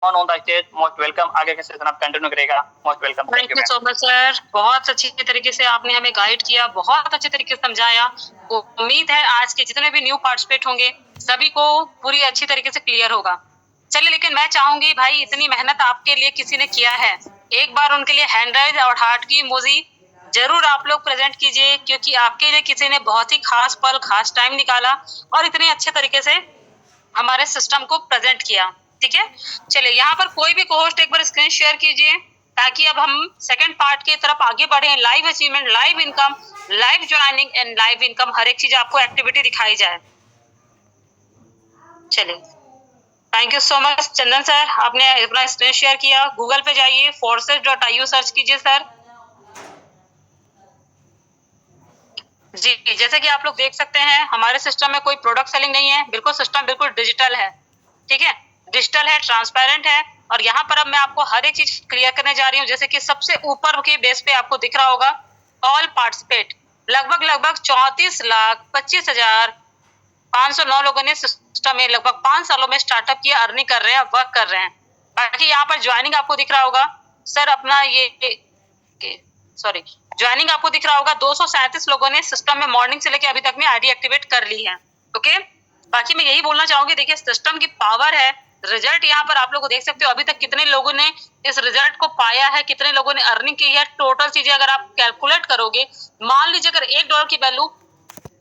on the stage. Most welcome. आगे का session आप कंटिन्यू करेगा. Most welcome. Thank you so much sir, बहुत अच्छी तरीके से आपने हमें गाइड किया, बहुत अच्छे तरीके से समझाया। उम्मीद है आज के जितने भी न्यू पार्टिसिपेट होंगे सभी को पूरी अच्छी तरीके से क्लियर होगा। चलिए, लेकिन मैं चाहूंगी भाई, इतनी मेहनत आपके लिए किसी ने किया है, एक बार उनके लिए हैंड राइज और हार्ट की इमोजी जरूर आप लोग प्रेजेंट कीजिए, क्योंकि आपके लिए किसी ने बहुत ही खास पल, खास टाइम निकाला और इतने अच्छे तरीके से हमारे सिस्टम को प्रेजेंट किया। ठीक है, चलिए यहाँ पर कोई भी कोहोस्ट एक बार स्क्रीन शेयर कीजिए, ताकि अब हम सेकंड पार्ट की तरफ आगे बढ़े। Live achievement, live income, live joining and live income, हर एक चीज आपको एक्टिविटी दिखाई जाए। चलिए, thank you so much Chandan sir, आपने अपना स्क्रीन शेयर किया। गूगल पे जाइए, forces.iu सर्च कीजिए सर जी। जैसे कि आप लोग देख सकते हैं, हमारे सिस्टम में कोई प्रोडक्ट सेलिंग नहीं है, बिल्कुल सिस्टम बिल्कुल डिजिटल है। ठीक है, डिजिटल है, ट्रांसपेरेंट है। और यहाँ पर अब मैं आपको हर एक चीज क्लियर करने जा रही हूँ। जैसे कि सबसे ऊपर के बेस पे आपको दिख रहा होगा ऑल पार्टिसिपेट, लगभग 34,25,509 लोगों ने सिस्टम में लगभग 5 सालों में स्टार्टअप किया, अर्निंग कर रहे हैं, वर्क कर रहे हैं। बाकी यहाँ पर ज्वाइनिंग आपको दिख रहा होगा सर, अपना ये सॉरी, ज्वाइनिंग आपको दिख रहा होगा 237 लोगों ने सिस्टम में मॉर्निंग से लेकर अभी तक में आईडी एक्टिवेट कर ली है। ओके, बाकी मैं यही बोलना चाहूंगी, देखिए सिस्टम की पावर है। रिजल्ट यहाँ पर आप लोग देख सकते हो, अभी तक कितने लोगों ने इस रिजल्ट को पाया है, कितने लोगों ने अर्निंग की है। टोटल चीजें अगर आप कैलकुलेट करोगे, मान लीजिए अगर $1 की वैल्यू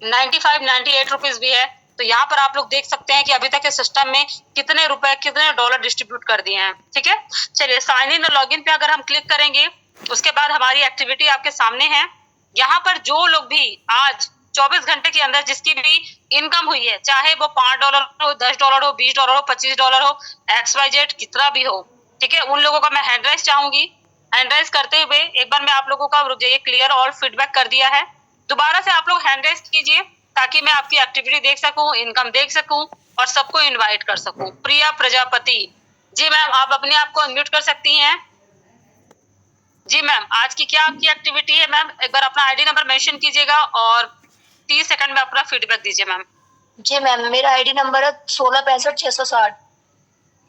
95-98 रुपीज भी है, तो यहाँ पर आप लोग देख सकते हैं कि अभी तक के सिस्टम में कितने रुपए, कितने डॉलर डिस्ट्रीब्यूट कर दिए हैं। ठीक है, चलिए साइन इन और लॉग इन पे अगर हम क्लिक करेंगे, उसके बाद हमारी एक्टिविटी आपके सामने है। यहाँ पर जो लोग भी आज 24 घंटे के अंदर जिसकी भी इनकम हुई है, चाहे वो $5 हो, $10 हो, $20 हो, $25 हो, XYZ कितना भी हो, ठीक है, उन लोगों का मैं हैंड राइज चाहूंगी। हैंड राइज करते हुए एक बार मैं आप लोगों का, रुक जाइए, क्लियर ऑल फीडबैक कर दिया है। दोबारा से आप लोग हैंड राइज कीजिए, ताकि मैं आपकी एक्टिविटी देख सकूं, इनकम देख सकूं और सबको इनवाइट कर सकूं। प्रिया प्रजापति जी मैम, आप अपने आप को अनम्यूट कर सकती हैं। जी मैम, आज की क्या आपकी एक्टिविटी है मैम? एक बार अपना आईडी नंबर मेंशन कीजिएगा और 30 सेकंड में अपना फीडबैक दीजिए मैम। जी मैम, मेरा आईडी नंबर है 16625660।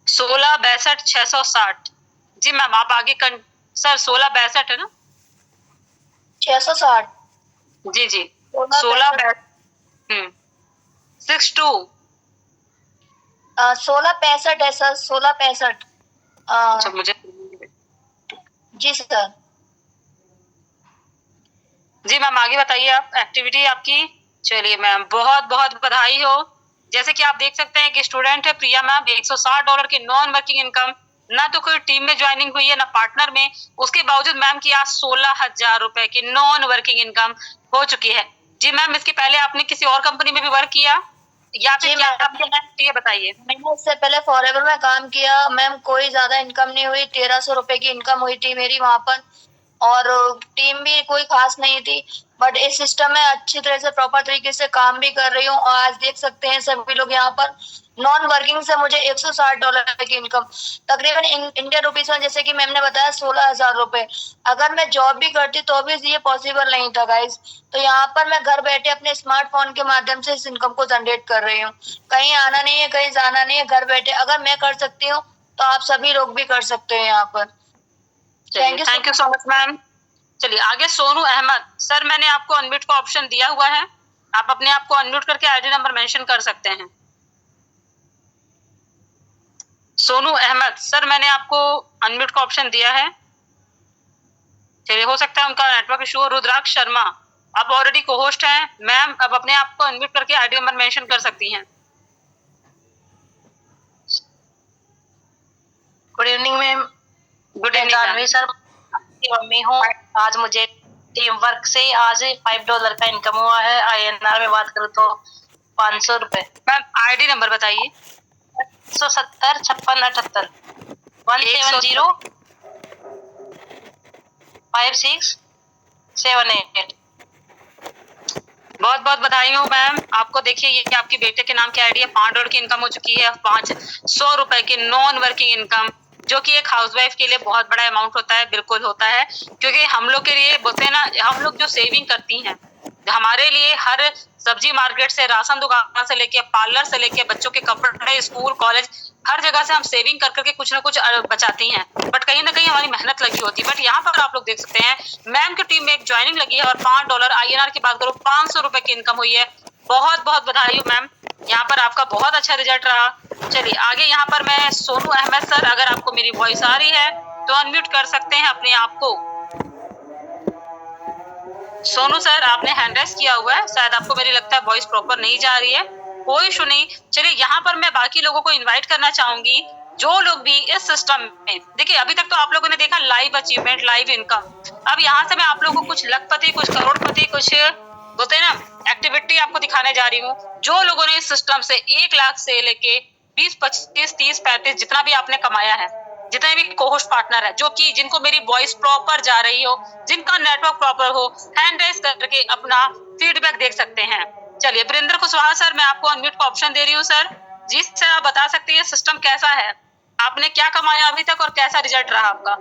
16625660। जी मैम, आप आगे सर 1662 है ना? 660। जी जी, 62 1665 है सर, 1665। अच्छा, मुझे जी सर। जी मैम, आगे बताइए आप एक्टिविटी आपकी। चलिए मैम, बहुत बहुत बधाई हो। जैसे कि आप देख सकते हैं कि स्टूडेंट है प्रिया मैम, $160 की नॉन वर्किंग इनकम, ना तो कोई टीम में ज्वाइनिंग हुई है ना पार्टनर में, उसके बावजूद मैम की आज 16,000 रुपए की नॉन वर्किंग इनकम हो चुकी है। जी मैम, इसके पहले आपने किसी और कंपनी में भी वर्क किया या फिर क्या ये बताइए? मैंने इससे पहले फॉरएवर में काम किया मैम, कोई ज्यादा इनकम नहीं हुई, 1300 रुपए की इनकम हुई थी मेरी वहां पर, और टीम भी कोई खास नहीं थी। बट इस सिस्टम में अच्छी तरह से प्रॉपर तरीके से काम भी कर रही हूँ, और आज देख सकते हैं सभी लोग यहाँ पर नॉन वर्किंग से मुझे $160 की इनकम, तकरीबन इंडियन रुपीज में, जैसे कि मैम ने बताया 16,000 रुपए। अगर मैं जॉब भी करती तो भी ये पॉसिबल नहीं था गाइज। तो यहाँ पर मैं घर बैठे अपने स्मार्टफोन के माध्यम से इस इनकम को जनरेट कर रही हूँ। कहीं आना नहीं है, कहीं जाना नहीं है, घर बैठे अगर मैं कर सकती हूँ तो आप सभी लोग भी कर सकते हैं यहाँ पर। Thank you so much ma'am. चलिए आगे, सोनू अहमद सर, मैंने आपको अनम्यूट का ऑप्शन दिया हुआ है, आप अपने आप को अनम्यूट करके आईडी नंबर मेंशन कर सकते हैं। सोनू अहमद सर, मैंने आपको अनम्यूट का ऑप्शन दिया है। चलिए, हो सकता है उनका नेटवर्क इशू हो। रुद्राक्ष शर्मा, आप ऑलरेडी को होस्ट हैं मैम, अब अपने आप को अनम्यूट करके आईडी नंबर मेंशन कर सकती हैं। Good evening ma'am. Good evening sir, mummy हूँ। आज मुझे टीम वर्क से आज $5 का इनकम हुआ है। INR में बात करूँ तो 500 रुपए। मैम, आईडी नंबर बताइए। 170 56 78 170 56 78। बहुत बहुत बधाई हो मैम आपको। देखिए, ये आपकी बेटे के नाम की आईडी है, $5 की इनकम हो चुकी है, 500 रुपए की नॉन वर्किंग इनकम, जो कि एक हाउसवाइफ के लिए बहुत बड़ा अमाउंट होता है। बिल्कुल होता है, क्योंकि हम लोग के लिए बोलते हैं ना, हम लोग जो सेविंग करती हैं, हमारे लिए हर सब्जी मार्केट से, राशन दुकान से लेके, पार्लर से लेके, बच्चों के कपड़े, स्कूल, कॉलेज, हर जगह से हम सेविंग कर करके कुछ ना कुछ बचाती हैं, बट कहीं ना कहीं हमारी मेहनत लगी होती है। बट यहाँ पर आप लोग देख सकते हैं मैम की टीम में एक ज्वाइनिंग लगी है और $5 INR की बात करूँ 500 रुपए की इनकम हुई है। बहुत बहुत बधाई हो मैम, यहाँ पर आपका बहुत अच्छा रिजल्ट रहा। चलिए आगे यहाँ पर मैं सोनू अहमद सर, अगर आपको मेरी वॉइस आ रही है तो अनम्यूट कर सकते हैं अपने आप को। सोनू सर आपने हैंड रेस किया हुआ है, शायद आपको मेरी लगता है वॉइस प्रॉपर नहीं जा रही है, कोई इशू नहीं। चलिए यहाँ पर मैं बाकी लोगों को इनवाइट करना चाहूंगी, जो लोग भी इस सिस्टम में, देखिए अभी तक तो आप लोगों ने देखा लाइव अचीवमेंट, लाइव इनकम, अब यहाँ से मैं आप लोगों को कुछ लखपति, कुछ करोड़पति, कुछ होते हैं ना एक्टिविटी आपको दिखाने जा रही हूँ। जो लोगों ने इस सिस्टम से 1 लाख से लेके 20, 25, 30, 35 जितना भी आपने कमाया है, जितने भी कोहोस्ट पार्टनर है, जो कि जिनको मेरी वॉइस प्रॉपर जा रही हो, जिनका नेटवर्क प्रॉपर हो, हैंड रेस करके अपना फीडबैक देख सकते हैं। चलिए वीरेंद्र कुशवाहा सर, मैं आपको अनम्यूट का ऑप्शन दे रही हूँ सर। जी सर, आप बता सकते हैं सिस्टम कैसा है, आपने क्या कमाया अभी तक और कैसा रिजल्ट रहा आपका?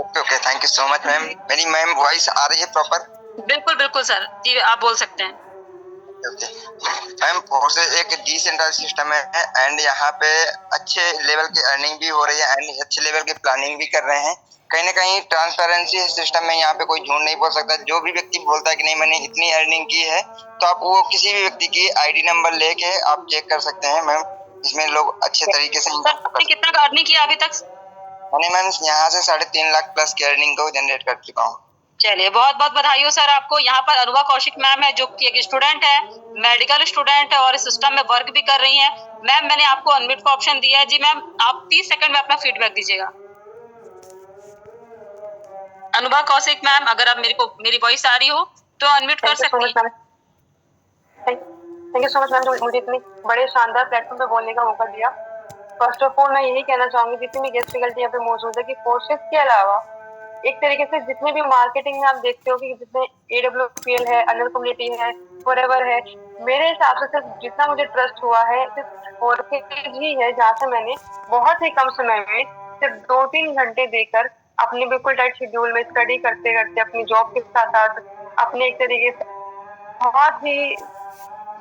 Okay, thank you so much ma'am. मेरी मैम वॉइस आ रही है प्रॉपर? बिल्कुल बिल्कुल सर जी, आप बोल सकते हैं। मैम फोर्सेस एक डिसेंट्रलाइज्ड सिस्टम है एंड यहाँ पे अच्छे लेवल की अर्निंग भी हो रही है एंड अच्छे लेवल की प्लानिंग भी कर रहे हैं। कहीं ना कहीं ट्रांसपेरेंसी सिस्टम में यहाँ पे कोई झूठ नहीं बोल सकता। जो भी व्यक्ति बोलता है कि नहीं मैंने इतनी अर्निंग की है, तो आप वो किसी भी व्यक्ति की आईडी नंबर लेके आप चेक कर सकते हैं मैम। इसमें लोग अच्छे तरीके से कितना अर्निंग किया अभी तक? मैंने मैम यहाँ से 3.5 लाख प्लस की अर्निंग को जनरेट कर चुका हूँ। चलिए बहुत बहुत बधाई हो सर आपको। यहाँ पर अनुभा कौशिक मैम है, जो कि एक स्टूडेंट है, मेडिकल स्टूडेंट है और इस सिस्टम में वर्क भी कर रही हैं। मैम मैंने आपको अनम्यूट का ऑप्शन दिया है। जी मैम, आप 30 सेकंड में अपना फीडबैक दीजिएगा। अनुभा कौशिक मैम, अगर आप मेरी वॉइस आ रही हो तो अनम्यूट कर सकती हैं। Thank you so much ma'am, जो मुझे इतनी बड़े शानदार प्लेटफॉर्म पे बोलने का मौका दिया। फर्स्ट ऑफ ऑल मैं यही कहना चाहूंगी, जितनी भी गेस्ट फैकल्टी यहाँ पे मौजूद है, कि फोर्सेस के अलावा एक तरीके से जितने भी मार्केटिंग में आप देखते हो कि जितने AWPL है, अनर कम्युनिटी है, फॉरएवर है, मेरे हिसाब से सिर्फ जितना मुझे ट्रस्ट हुआ है सिर्फ फोर्सेस ही है, जहाँ से मैंने बहुत ही कम समय में सिर्फ 2-3 घंटे देकर अपने बिल्कुल टाइट शेड्यूल में स्टडी करते करते अपनी जॉब के साथ साथ अपने एक तरीके से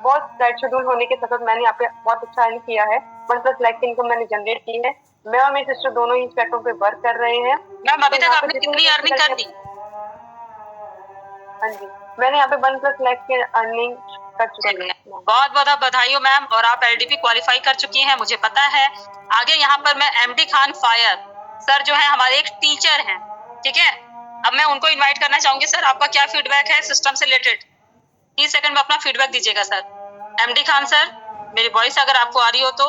बहुत टाइट शेड्यूल होने के साथ मैंने यहाँ पे बहुत अच्छा अर्न किया है। 1+ लाख की इनकम मैंने जनरेट की है। मैं और मेरी सिस्टर दोनों ही इस प्लेटफॉर्म पे वर्क कर रहे हैं। मैम अभी तक आपने कितनी अर्निंग कर दी? हाँ जी, मैंने यहाँ पे 1+ लाख की अर्निंग कर चुकी हूँ। बहुत बहुत बधाई हो मैम, और आप LDP क्वालिफाई कर चुकी हैं, मुझे पता है। आगे यहाँ पर मैं MD खान फायर सर जो है हमारे एक टीचर हैं, ठीक है, अब मैं उनको इन्वाइट करना चाहूंगी। सर आपका क्या फीडबैक है सिस्टम से रिलेटेड? 30 सेकंड में अपना फीडबैक दीजिएगा सर। MD खान सर, मेरी वॉइस अगर आपको आ रही हो तो,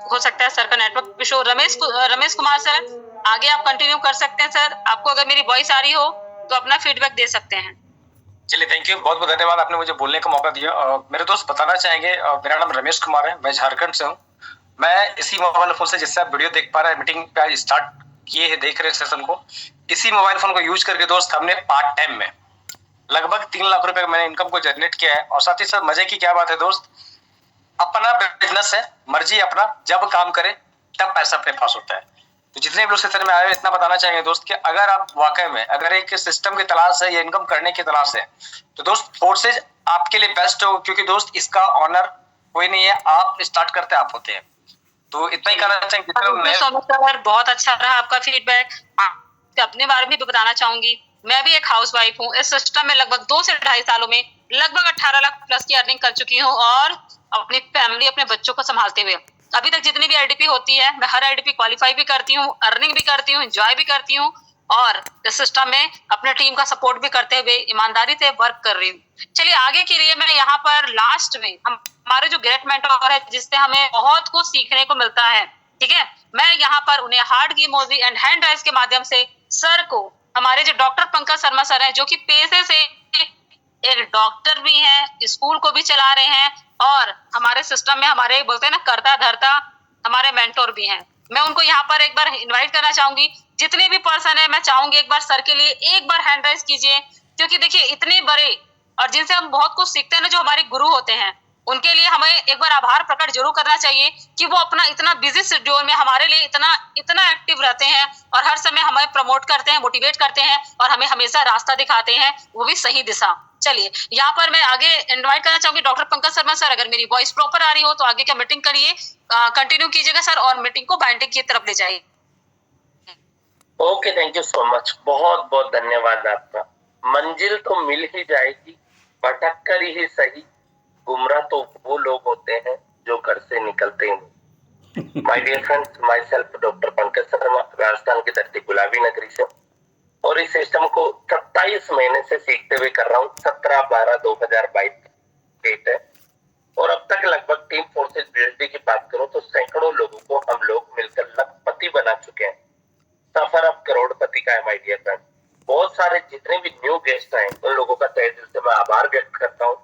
हो सकता है सर का network issue. Ramesh Kumar sir, आगे आप कंटिन्यू कर सकते हैं सर। आपको अगर मेरी वॉइस आ रही हो तो अपना फीडबैक दे सकते हैं। चलिए थैंक यू, बहुत बहुत धन्यवाद, आपने मुझे बोलने का मौका दिया। मेरे दोस्त बताना चाहेंगे, मेरा नाम रमेश कुमार है, मैं झारखंड से हूँ। मैं इसी मोबाइल फोन से, जिससे आप वीडियो देख पा रहे हैं, मीटिंग पे आज स्टार्ट किए हैं, देख रहे हैं सेशन को, इसी मोबाइल फोन को यूज करके दोस्त हमने पार्ट टाइम में लगभग 3 लाख रुपए मैंने इनकम को जनरेट किया है। और साथ ही साथ मजे की क्या बात है दोस्त, अपना बिजनेस है, मर्जी अपना, जब काम करे तब पैसा अपने पास होता है। तो जितने भी लोग सेशन में आए हैं, इतना बताना चाहेंगे दोस्त कि अगर आप वाकई में अगर एक सिस्टम की तलाश है या इनकम करने की तलाश है, तो दोस्त फोर्सेज आपके लिए बेस्ट हो, क्योंकि दोस्त इसका ऑनर कोई नहीं है, आप स्टार्ट करते आप होते हैं। तो इतना ही कहना चाहेंगे। बहुत अच्छा रहा आपका फीडबैक। अपने बारे में भी बताना चाहूंगी, मैं भी एक हाउस वाइफ हूँ। इस सिस्टम में लगभग 2 से 2.5 सालों में लगभग 18 लाख प्लस की अर्निंग कर चुकी हूँ, और अपनी फैमिली, अपने बच्चों को संभालते हुए अभी तक जितनी भी LDP होती है, मैं हर LDP क्वालिफाई भी करती हूँ, अर्निंग भी करती हूँ, एंजॉय भी करती हूँ, और इस सिस्टम में अपने टीम का सपोर्ट भी करते हुए ईमानदारी से वर्क कर रही हूँ। चलिए आगे के लिए मैं यहाँ पर लास्ट में हमारे जो ग्रेट मेंटर है, जिससे हमें बहुत कुछ सीखने को मिलता है, ठीक है, मैं यहाँ पर उन्हें हार्ट की इमोजी एंड हैंड राइज के माध्यम से सर को, हमारे जो डॉक्टर पंकज शर्मा सर हैं, जो कि पेशे से एक डॉक्टर भी हैं, स्कूल को भी चला रहे हैं, और हमारे सिस्टम में हमारे बोलते हैं ना करता धरता हमारे मेंटोर भी हैं। मैं उनको यहाँ पर एक बार इनवाइट करना चाहूंगी। जितने भी पर्सन है, मैं चाहूंगी एक बार सर के लिए एक बार हैंड राइज कीजिए, क्योंकि देखिए इतने बड़े और जिनसे हम बहुत कुछ सीखते हैं ना, जो हमारे गुरु होते हैं, उनके लिए हमें एक बार आभार प्रकट जरूर करना चाहिए कि वो अपना इतना बिजी शेड्यूल में हमारे लिए इतना एक्टिव रहते हैं, और हर समय हमें प्रमोट करते हैं, मोटिवेट करते हैं, और हमें हमेशा रास्ता दिखाते हैं, वो भी सही दिशा। चलिए यहाँ पर मैं आगे इनवाइट करना चाहूंगी डॉक्टर पंकज शर्मा सर, अगर मेरी वॉइस प्रॉपर आ रही हो तो आगे क्या मीटिंग करिए, कंटिन्यू कीजिएगा सर और मीटिंग को बाइंडिंग की तरफ ले जाइए। Okay, thank you so much, बहुत बहुत धन्यवाद आपका। मंजिल तो मिल ही जाएगी, भटक कर ही सही, गुमराह तो वो लोग होते हैं जो घर से निकलते ही नहीं। My dear friends, myself doctor Pankaj Sharma, Rajasthan की धरती गुलाबी नगरी से, और इस सिस्टम को 27 महीने से सीखते हुए कर रहा हूँ। 17/12/2022 डेट है, और अब तक लगभग टीम फोर्सेस बीएसडी की बात करूं तो सैकड़ों लोगों को हम लोग मिलकर लखपति बना चुके हैं। सफर अब करोड़पति का है माय डियर फ्रेंड। बहुत सारे जितने भी न्यू गेस्ट आए उन लोगों का तहे दिल से मैं आभार व्यक्त करता हूँ।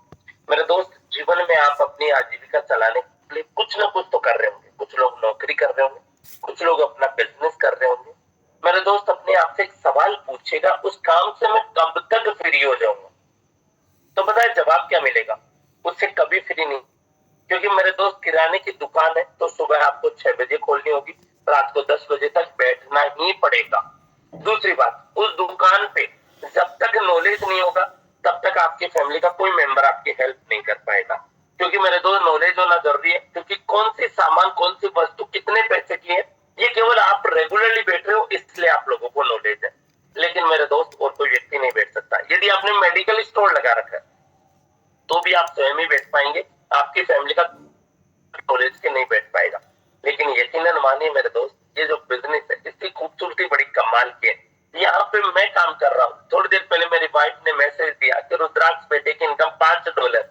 मेरे दोस्त, जीवन में आप अपनी आजीविका चलाने के लिए कुछ ना कुछ तो कर रहे होंगे। कुछ लोग नौकरी कर रहे होंगे, कुछ लोग अपना बिजनेस कर रहे होंगे। मेरे दोस्त, अपने आप से एक सवाल पूछेगा, उस काम से मैं कब तक फ्री हो जाऊंगा? तो बताए जवाब क्या मिलेगा? उससे कभी फ्री नहीं, क्योंकि मेरे दोस्त किराने की दुकान है तो सुबह आपको 6 बजे खोलनी होगी, रात को 10 बजे तक बैठना ही पड़ेगा। दूसरी बात, उस दुकान पे जब तक नॉलेज नहीं होगा तब तक आपकी फैमिली का कोई मेंबर आपकी हेल्प नहीं कर पाएगा। क्योंकि मेरे दोस्त, नॉलेज होना जरूरी है, क्योंकि कौन सी सामान, कौन सी वस्तु कितने पैसे की है ये केवल आप रेगुलरली बैठ रहे हो इसलिए आप लोगों को नॉलेज है। लेकिन मेरे दोस्त, और कोई व्यक्ति नहीं बैठ सकता। यदि आपने मेडिकल स्टोर लगा रखा है तो भी आप स्वयं ही बैठ पाएंगे, आपकी फैमिली का नॉलेज के नहीं बैठ पाएगा। लेकिन यकीनन मानिए मेरे दोस्त, ये जो बिजनेस है इसकी खूबसूरती बड़ी कमाल की है। यहाँ पे मैं काम कर रहा हूँ, थोड़ी देर पहले मेरी वाइफ ने मैसेज दिया कि रुद्राक्ष बेटे की इनकम $5।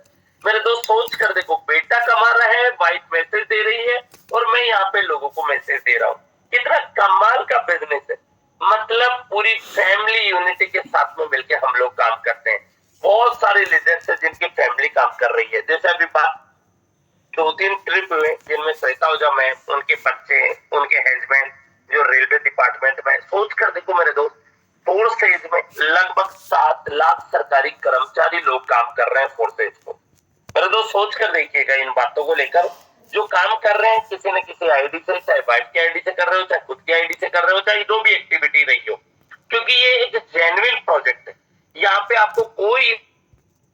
मेरे दोस्त, सोच कर देखो, बेटा कमा रहा है, वाइफ मैसेज दे रही है, और मैं यहाँ पे लोगों को मैसेज दे रहा हूँ। कितना कमाल का बिजनेस है। मतलब पूरी फैमिली यूनिटी के साथ में मिलकर हम लोग काम करते हैं। बहुत सारे लीडर्स है जिनकी फैमिली काम कर रही है। जैसे अभी बात 2-3 ट्रिप हुए जिनमें श्वेता ओझा मैम, उनके बच्चे, उनके हस्बैंड जो रेलवे डिपार्टमेंट में। सोच कर देखो मेरे दोस्त, फोर्सेज में लगभग 7 लाख सरकारी कर्मचारी लोग काम कर रहे हैं फोर्सेज को। मेरे दोस्त, सोच कर देखिएगा इन बातों को लेकर। जो काम कर रहे हैं किसी न किसी आईडी से, चाहे वाइफ की आईडी से कर रहे हो, चाहे खुद की आईडी से कर रहे हो, चाहे जो भी एक्टिविटी रही हो, क्योंकि ये एक जेन्युइन प्रोजेक्ट है। यहाँ पे आपको कोई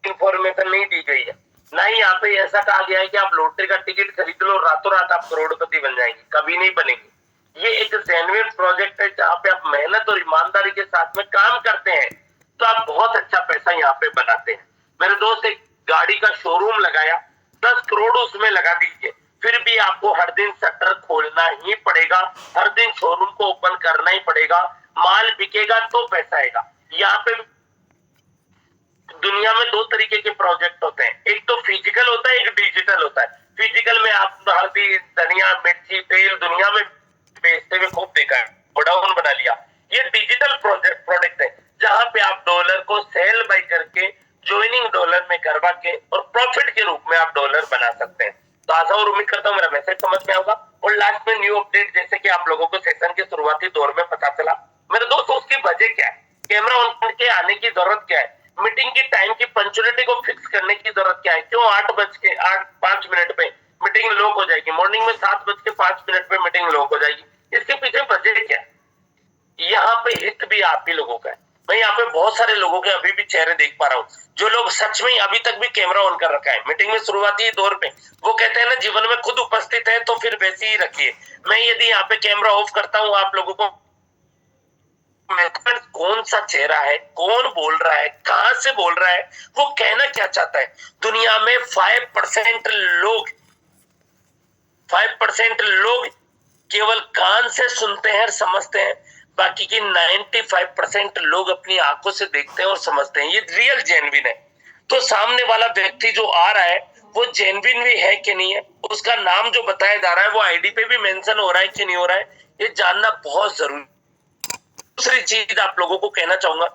इंफॉर्मेशन नहीं दी गई है, ना ही यहाँ पे ऐसा कहा गया है कि आप लॉटरी का टिकट खरीद लो, रातों रात आप करोड़पति बन जाएंगे। कभी नहीं बनेंगे। ये एक जेन्युइन प्रोजेक्ट है जहाँ पे आप मेहनत और ईमानदारी के साथ में काम करते हैं तो आप बहुत अच्छा पैसा यहाँ पे बनाते हैं। मेरे दोस्त, एक गाड़ी का शोरूम लगाया, 10 करोड़ उसमें लगा दीजिए, फिर भी आपको हर दिन शटर खोलना ही पड़ेगा, हर दिन शोरूम को ओपन करना ही पड़ेगा। माल बिकेगा तो पैसा आएगा। यहाँ पे दुनिया में 2 तरीके के प्रोजेक्ट होते हैं, एक तो फिजिकल होता है, एक डिजिटल होता है। फिजिकल में आप हल्दी, धनिया, मिर्ची, तेल दुनिया में बेचते हुए खूब देखा है, गोडाउन बना लिया। ये डिजिटल प्रोडक्ट है जहां पे आप डॉलर को सेल बाय करके ज्वाइनिंग डॉलर में करवा के और प्रॉफिट के रूप में आप डॉलर बना सकते हैं। तो आशा और उम्मीद करता हूँ मेरा मैसेज समझ में आएगा। और लास्ट में न्यू अपडेट, जैसे कि आप लोगों को सेशन के शुरुआती दौर में पता चला, मेरे दोस्तों उसकी वजह क्या है, कैमरा ऑन करके आने की जरूरत क्या है, मीटिंग की टाइम की पंक्चुअलिटी को फिक्स करने की जरूरत क्या है, क्यों 8:05 पे मीटिंग लॉक हो जाएगी, मॉर्निंग में 7:05 पे मीटिंग लॉक हो जाएगी, इसके पीछे वजह क्या है? यहाँ पे हित भी आप ही लोगों का है। मैं यहाँ पे बहुत सारे लोगों के अभी भी चेहरे देख पा रहा हूँ जो लोग सच में अभी तक भी कैमरा ऑन कर रखा है। मीटिंग में शुरुआती दौर पे वो कहते हैं ना, जीवन में खुद उपस्थित है तो फिर वैसे ही रखिए। मैं यदि यहाँ पे कैमरा ऑफ करता हूँ, आप लोगों को कौन सा चेहरा है, कौन बोल रहा है, कहां से बोल रहा है, वो कहना क्या चाहता है। दुनिया में 5% लोग केवल कान से सुनते हैं और समझते हैं, बाकी की 95% लोग अपनी आंखों से देखते हैं और समझते हैं। ये रियल जेन्युइन है। तो सामने वाला व्यक्ति जो आ रहा है वो जेन्युइन भी है कि नहीं है, उसका नाम जो बताया जा रहा है वो आईडी पे भी मेंशन हो रहा है कि नहीं हो रहा है, ये जानना बहुत जरूरी। दूसरी चीज आप लोगों को कहना चाहूंगा,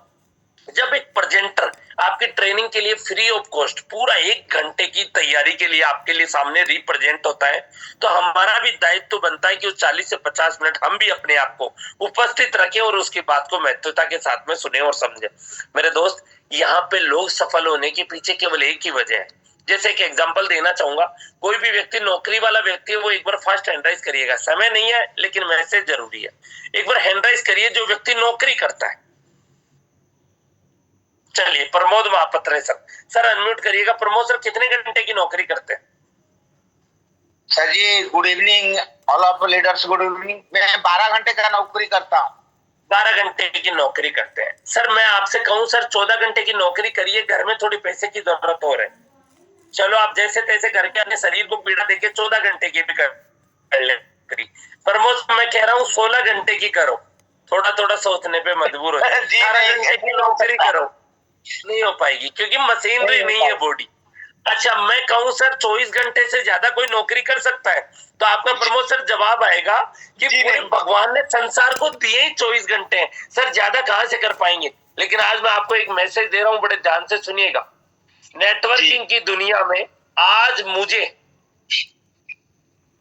जब एक प्रेजेंटर आपकी ट्रेनिंग के लिए फ्री ऑफ कॉस्ट पूरा 1 घंटे की तैयारी के लिए आपके लिए सामने रिप्रेजेंट होता है, तो हमारा भी दायित्व तो बनता है कि उस 40 से 50 मिनट हम भी अपने आप को उपस्थित रखें और उसकी बात को महत्वता के साथ में सुने और समझे। मेरे दोस्त, यहाँ पे लोग सफल होने के पीछे केवल एक ही वजह है। जैसे एक एग्जांपल देना चाहूंगा, कोई भी व्यक्ति, नौकरी वाला व्यक्ति है, वो एक बार फर्स्ट हैंड राइज करिएगा, समय नहीं है लेकिन मैसेज जरूरी है। एक बार हैंड राइज करिए जो व्यक्ति नौकरी करता है, चलिए प्रमोद महापात्र सर अनम्यूट करिएगा। प्रमोद सर कितने घंटे की नौकरी करते हैं? Sir ji good evening all of leaders, good evening. मैं 12 घंटे का नौकरी करता हूँ। 12 घंटे की नौकरी करते हैं। सर मैं आपसे कहूं सर 14 घंटे की नौकरी करिए, घर में थोड़ी पैसे की जरूरत हो रही, चलो आप जैसे तैसे करके अपने शरीर को पीड़ा देके 14 घंटे की भी कर ले। प्रमोद मैं कह रहा हूँ 16 घंटे की करो, थोड़ा थोड़ा सोचने पे मजबूर हो जाए। 18 घंटे की नौकरी करो, नहीं हो पाएगी क्योंकि मशीनरी नहीं है बॉडी। अच्छा मैं कहूँ सर 24 घंटे से ज्यादा कोई नौकरी कर सकता है, तो आपका प्रमोद सर जवाब आएगा कि पूरे भगवान ने संसार को दिए ही 24 घंटे हैं, सर ज्यादा कहाँ से कर पाएंगे। लेकिन आज मैं आपको एक मैसेज दे रहा हूँ, बड़े ध्यान से सुनिएगा। नेटवर्किंग की दुनिया में आज मुझे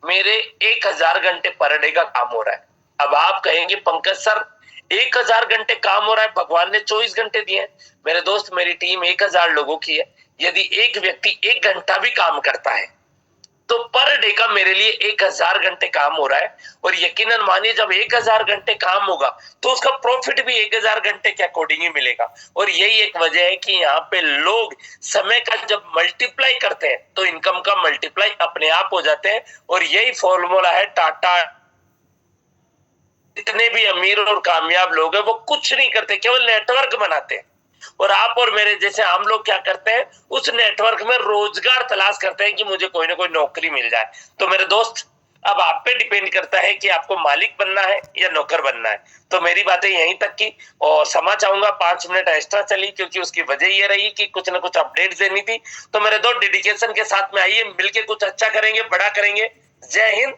मेरे 1000 घंटे पर डे का काम हो रहा है। अब आप कहेंगे पंकज सर 1000 घंटे काम हो रहा है, भगवान ने 24 घंटे दिए हैं। मेरे दोस्त मेरी टीम 1000 लोगों की है, यदि एक व्यक्ति 1 घंटा भी काम करता है तो पर डे का मेरे लिए 1000 घंटे काम हो रहा है। और यकीनन मानिए जब 1000 घंटे काम होगा तो उसका प्रॉफिट भी 1000 घंटे के अकॉर्डिंग ही मिलेगा। और यही एक वजह है कि यहाँ पे लोग समय का जब मल्टीप्लाई करते हैं तो इनकम का मल्टीप्लाई अपने आप हो जाते हैं। और यही फॉर्मूला है टाटा, जितने भी अमीर और कामयाब लोग हैं वो कुछ नहीं करते, केवल नेटवर्क बनाते हैं। और आप और मेरे जैसे आम लोग क्या करते हैं, उस नेटवर्क में रोजगार तलाश करते हैं कि मुझे कोई ना कोई नौकरी मिल जाए। तो मेरे दोस्त अब आप पे डिपेंड करता है कि आपको मालिक बनना है या नौकर बनना है। तो मेरी बातें यहीं तक की, और क्षमा चाहूंगा 5 मिनट एक्स्ट्रा चली क्योंकि उसकी वजह ये रही कि कुछ ना कुछ अपडेट देनी थी। तो मेरे दोस्त डेडिकेशन के साथ में आइए, मिलके कुछ अच्छा करेंगे, बड़ा करेंगे। जय हिंद,